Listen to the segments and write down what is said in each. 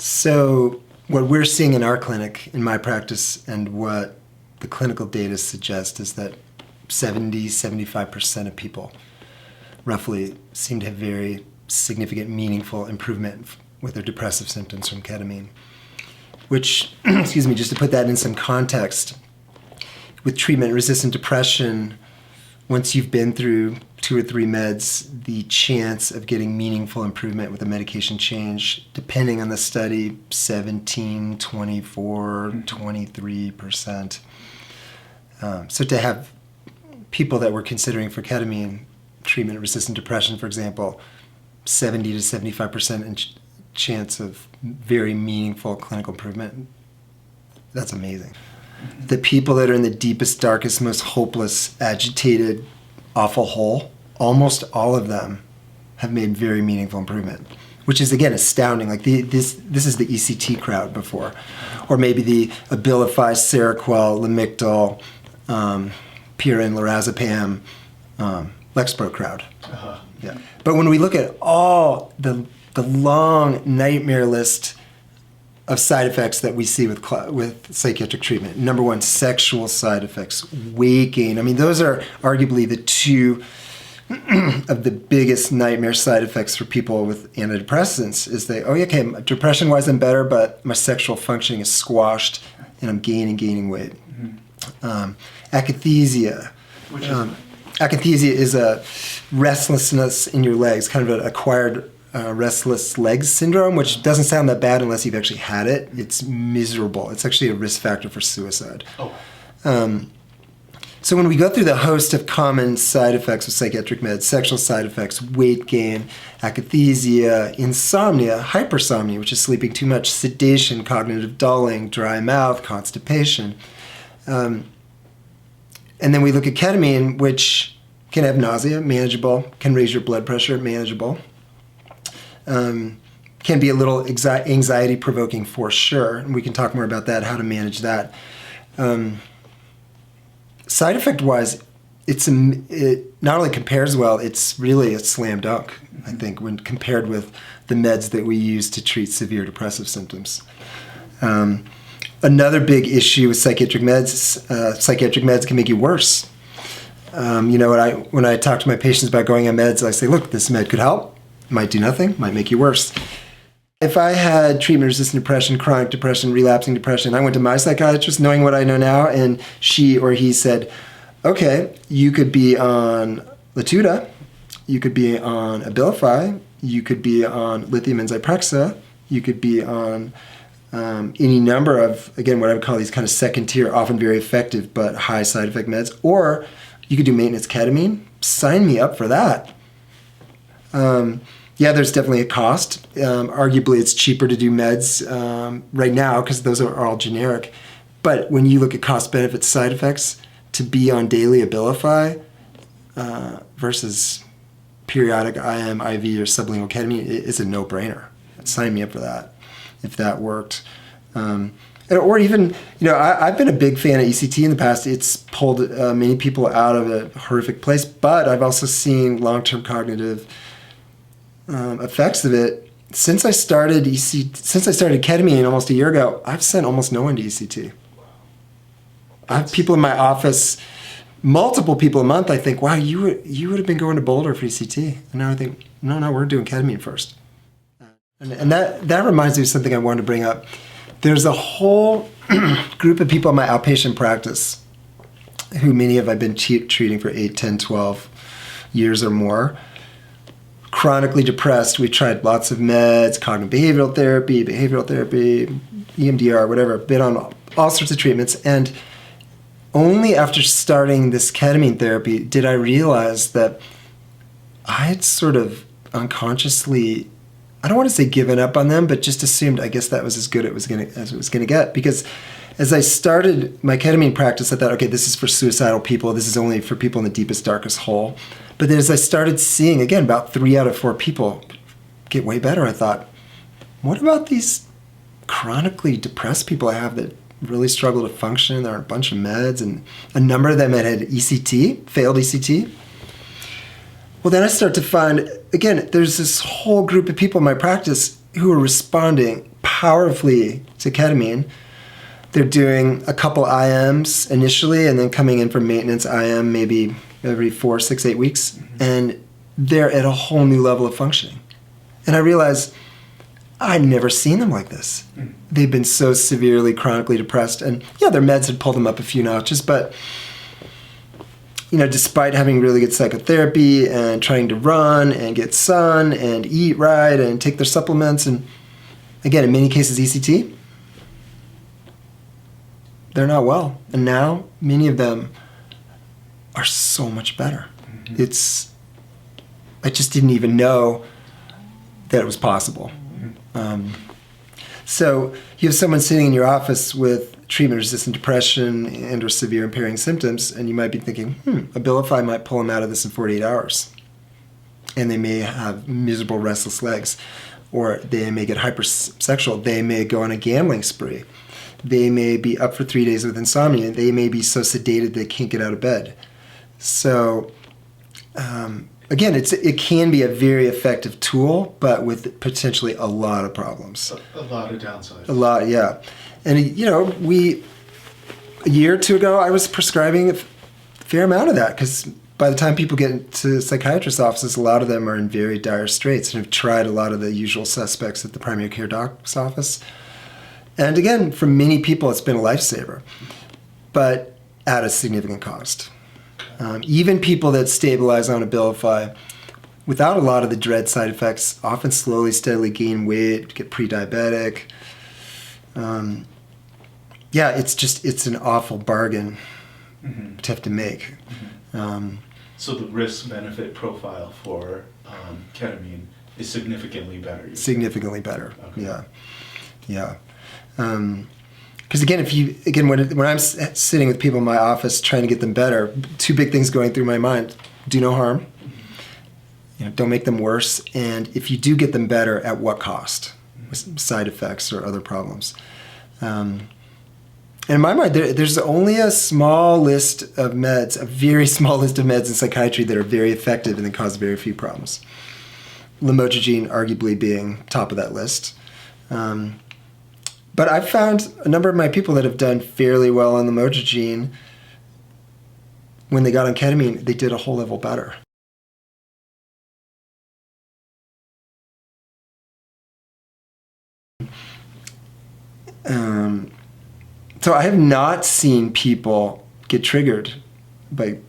So what we're seeing in our clinic, in my practice, and what the clinical data suggest is that 70-75% of people roughly seem to have very significant, meaningful improvement with their depressive symptoms from ketamine. Which, excuse me, just to put that in some context, with treatment-resistant depression, once you've been through 2 or 3 meds, the chance of getting meaningful improvement with a medication change, depending on the study, 17, 24, 23%. So to have people that we're considering for ketamine, treatment-resistant depression, for example, 70 to 75% chance of very meaningful clinical improvement, that's amazing. The people that are in the deepest, darkest, most hopeless, agitated, awful hole, almost all of them have made very meaningful improvement, which is, again, astounding. Like this is the ECT crowd before, or maybe the Abilify, Seroquel, Lamictal, PRN, Lorazepam, Lexapro crowd. Yeah. But when we look at all the long nightmare list of side effects that we see with psychiatric treatment. Number 1, sexual side effects, weight gain. I mean, those are arguably the 2 of the biggest nightmare side effects for people with antidepressants is depression-wise I'm better, but my sexual functioning is squashed and I'm gaining weight. Akathisia. Akathisia is a restlessness in your legs, kind of an acquired restless legs syndrome, which doesn't sound that bad unless you've actually had it. It's miserable. It's actually a risk factor for suicide. So when we go through the host of common side effects of psychiatric meds, sexual side effects, weight gain, akathisia, insomnia, hypersomnia, which is sleeping too much, sedation, cognitive dulling, dry mouth, constipation. And then we look at ketamine, which can have nausea, manageable, can raise your blood pressure, manageable. Can be a little anxiety-provoking for sure, and we can talk more about that, how to manage that. Side effect-wise, it not only compares well, it's really a slam dunk, I think, when compared with the meds that we use to treat severe depressive symptoms. Another big issue with psychiatric meds can make you worse. When I talk to my patients about going on meds, I say, look, this med could help. Might do nothing, might make you worse. If I had treatment-resistant depression, chronic depression, relapsing depression, I went to my psychiatrist knowing what I know now, and she or he said, okay, you could be on Latuda, you could be on Abilify, you could be on lithium and Zyprexa, you could be on any number of, again, what I would call these kind of second-tier, often very effective, but high side effect meds, or you could do maintenance ketamine. Sign me up for that. There's definitely a cost. Arguably, it's cheaper to do meds right now because those are all generic. But when you look at cost benefit side effects, to be on daily Abilify versus periodic IM, IV, or sublingual ketamine is a no-brainer. Sign me up for that if that worked. Or even, I've been a big fan of ECT in the past. It's pulled many people out of a horrific place, but I've also seen long-term cognitive effects of it. Since I started ketamine almost a year ago, I've sent almost no one to ECT. I have people in my office, multiple people a month. I think, wow, you would have been going to Boulder for ECT, and now I think, no, we're doing ketamine first. And that reminds me of something I wanted to bring up. There's a whole group of people in my outpatient practice who many of I've been treating for 8, 10, 12 years or more. Chronically depressed. We tried lots of meds, cognitive behavioral therapy, EMDR, whatever, been on all sorts of treatments. And only after starting this ketamine therapy did I realize that I had sort of unconsciously, I don't want to say given up on them, but just assumed, I guess that was as good as it was going to get. Because as I started my ketamine practice, I thought, okay, this is for suicidal people. This is only for people in the deepest, darkest hole. But then as I started seeing, again, about 3 out of 4 people get way better, I thought, what about these chronically depressed people I have that really struggle to function? There are a bunch of meds, and a number of them had ECT, failed ECT. Well, then I start to find, again, there's this whole group of people in my practice who are responding powerfully to ketamine. They're doing a couple IMs initially and then coming in for maintenance IM maybe every 4, 6, 8 weeks. And they're at a whole new level of functioning. And I realized I'd never seen them like this. They've been so severely, chronically depressed. And yeah, their meds had pulled them up a few notches, but despite having really good psychotherapy and trying to run and get sun and eat right and take their supplements, and again, in many cases ECT, they're not well. And now many of them are so much better. I just didn't even know that it was possible. So you have someone sitting in your office with treatment-resistant depression and or severe impairing symptoms, and you might be thinking, Abilify might pull them out of this in 48 hours. And they may have miserable restless legs, or they may get hypersexual. They may go on a gambling spree. They may be up for 3 days with insomnia. They may be so sedated they can't get out of bed. So again, it can be a very effective tool, but with potentially a lot of problems. A lot of downsides. A lot, yeah. And a year or two ago, I was prescribing a fair amount of that, because by the time people get to psychiatrist offices, a lot of them are in very dire straits and have tried a lot of the usual suspects at the primary care doc's office. And again, for many people, it's been a lifesaver, but at a significant cost. Even people that stabilize on Abilify, without a lot of the dread side effects, often slowly, steadily gain weight, get pre-diabetic. It's an awful bargain to have to make. So the risk-benefit profile for ketamine is significantly better. Significantly better, okay. Yeah. Because again, when I'm sitting with people in my office trying to get them better, two big things going through my mind: do no harm, don't make them worse, and if you do get them better, at what cost? With side effects or other problems. And in my mind, there's only a small list of meds, a very small list of meds in psychiatry that are very effective and that cause very few problems. Lamotrigine arguably being top of that list. But I've found a number of my people that have done fairly well on lamotrigine, when they got on ketamine, they did a whole level better. So I have not seen people get triggered by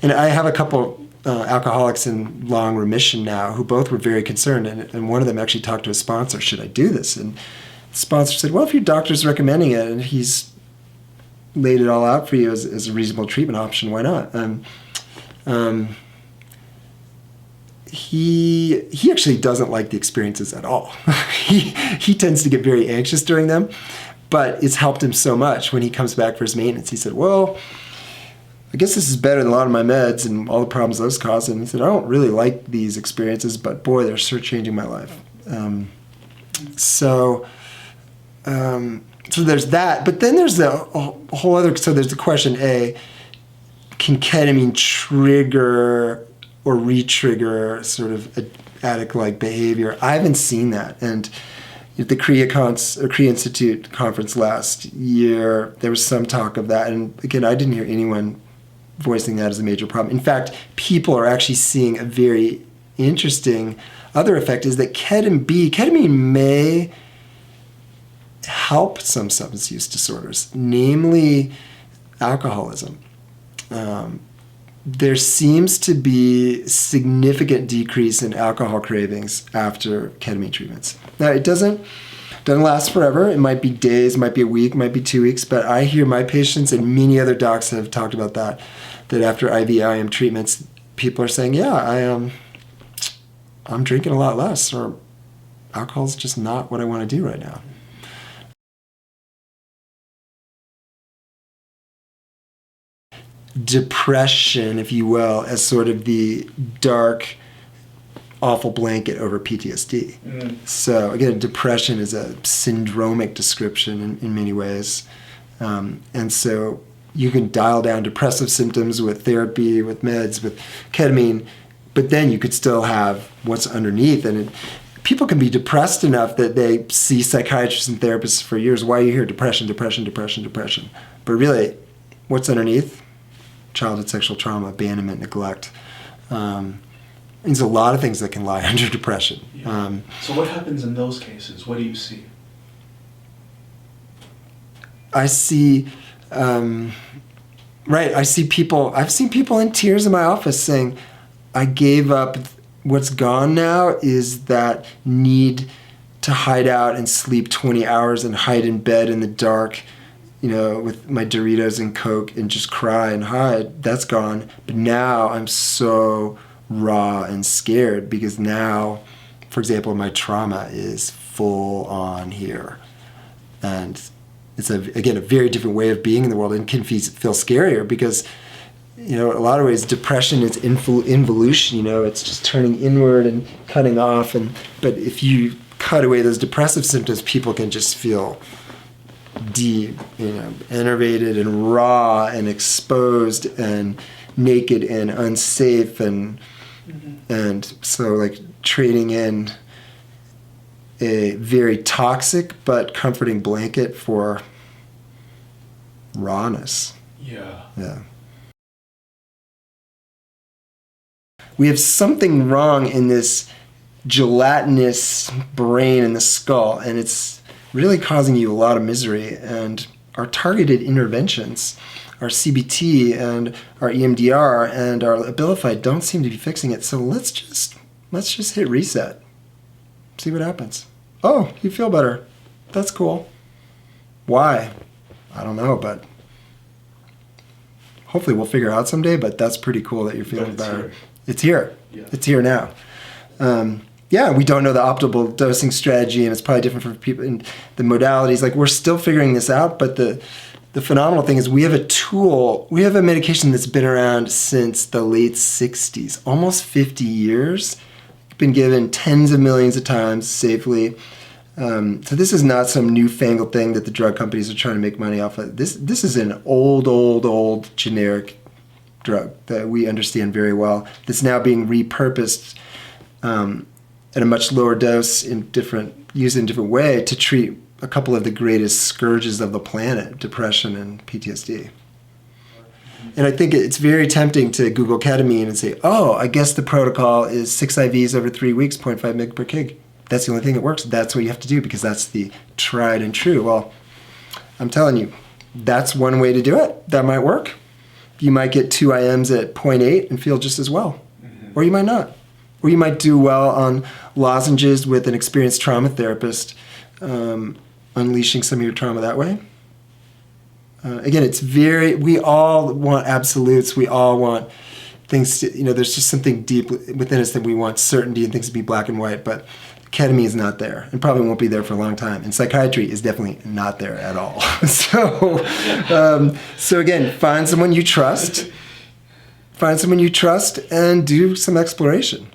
and I have a couple alcoholics in long remission now who both were very concerned, and one of them actually talked to a sponsor, should I do this? And the sponsor said, well, if your doctor's recommending it and he's laid it all out for you as a reasonable treatment option, why not? He actually doesn't like the experiences at all. He tends to get very anxious during them, but it's helped him so much when he comes back for his maintenance. He said, well, I guess this is better than a lot of my meds and all the problems those cause. And he said, I don't really like these experiences, but boy, they're sure changing my life. So there's that. But then there's a whole other, so there's the question A, can ketamine trigger or re-trigger sort of addict-like behavior? I haven't seen that. And at the Kriya Institute conference last year, there was some talk of that. And again, I didn't hear anyone voicing that as a major problem. In fact, people are actually seeing a very interesting other effect, is that ketamine may help some substance use disorders, namely alcoholism. There seems to be significant decrease in alcohol cravings after ketamine treatments. Now, it doesn't last forever. It might be days, might be a week, might be 2 weeks, but I hear my patients and many other docs have talked about that after IV-IM treatments, people are saying, yeah, I'm drinking a lot less, or alcohol's just not what I want to do right now. Depression, if you will, as sort of the dark, awful blanket over PTSD. So again, depression is a syndromic description in many ways. And so you can dial down depressive symptoms with therapy, with meds, with ketamine, but then you could still have what's underneath. And people can be depressed enough that they see psychiatrists and therapists for years. Why are you here? Depression, depression, depression, depression. But really, what's underneath? Childhood sexual trauma, abandonment, neglect. There's a lot of things that can lie under depression. Yeah. So what happens in those cases? What do you see? I see, I've seen people in tears in my office saying, I gave up. What's gone now is that need to hide out and sleep 20 hours and hide in bed in the dark, with my Doritos and Coke and just cry and hide. That's gone. But now I'm so raw and scared because now, for example, my trauma is full on here. And it's, again, a very different way of being in the world and can feel scarier because, a lot of ways, depression is involution, it's just turning inward and cutting off. But if you cut away those depressive symptoms, people can just feel deep, enervated and raw and exposed and naked and unsafe. And so like trading in a very toxic but comforting blanket for rawness. Yeah. Yeah. We have something wrong in this gelatinous brain in the skull, and it's really causing you a lot of misery. And our targeted interventions, our CBT and our EMDR and our Abilify don't seem to be fixing it. So let's just hit reset. See what happens. Oh, you feel better. That's cool. Why? I don't know, but hopefully we'll figure out someday, but that's pretty cool that you're feeling better. Here. It's here. Yeah. It's here now. We don't know the optimal dosing strategy, and it's probably different for people in the modalities. Like, we're still figuring this out, but the phenomenal thing is we have a tool, we have a medication that's been around since the late 60s, almost 50 years. Been given tens of millions of times safely. So this is not some newfangled thing that the drug companies are trying to make money off of. This is an old generic drug that we understand very well that's now being repurposed at a much lower dose used in a different way to treat a couple of the greatest scourges of the planet, depression and PTSD. And I think it's very tempting to Google ketamine and say, oh, I guess the protocol is 6 IVs over 3 weeks, 0.5 mg per kg. That's the only thing that works. That's what you have to do because that's the tried and true. Well, I'm telling you, that's one way to do it. That might work. You might get 2 IMs at 0.8 and feel just as well. Mm-hmm. Or you might not. Or you might do well on lozenges with an experienced trauma therapist, unleashing some of your trauma that way. Again, we all want absolutes. We all want things to, there's just something deep within us that we want certainty and things to be black and white, but ketamine is not there and probably won't be there for a long time. And psychiatry is definitely not there at all. So again, find someone you trust and do some exploration.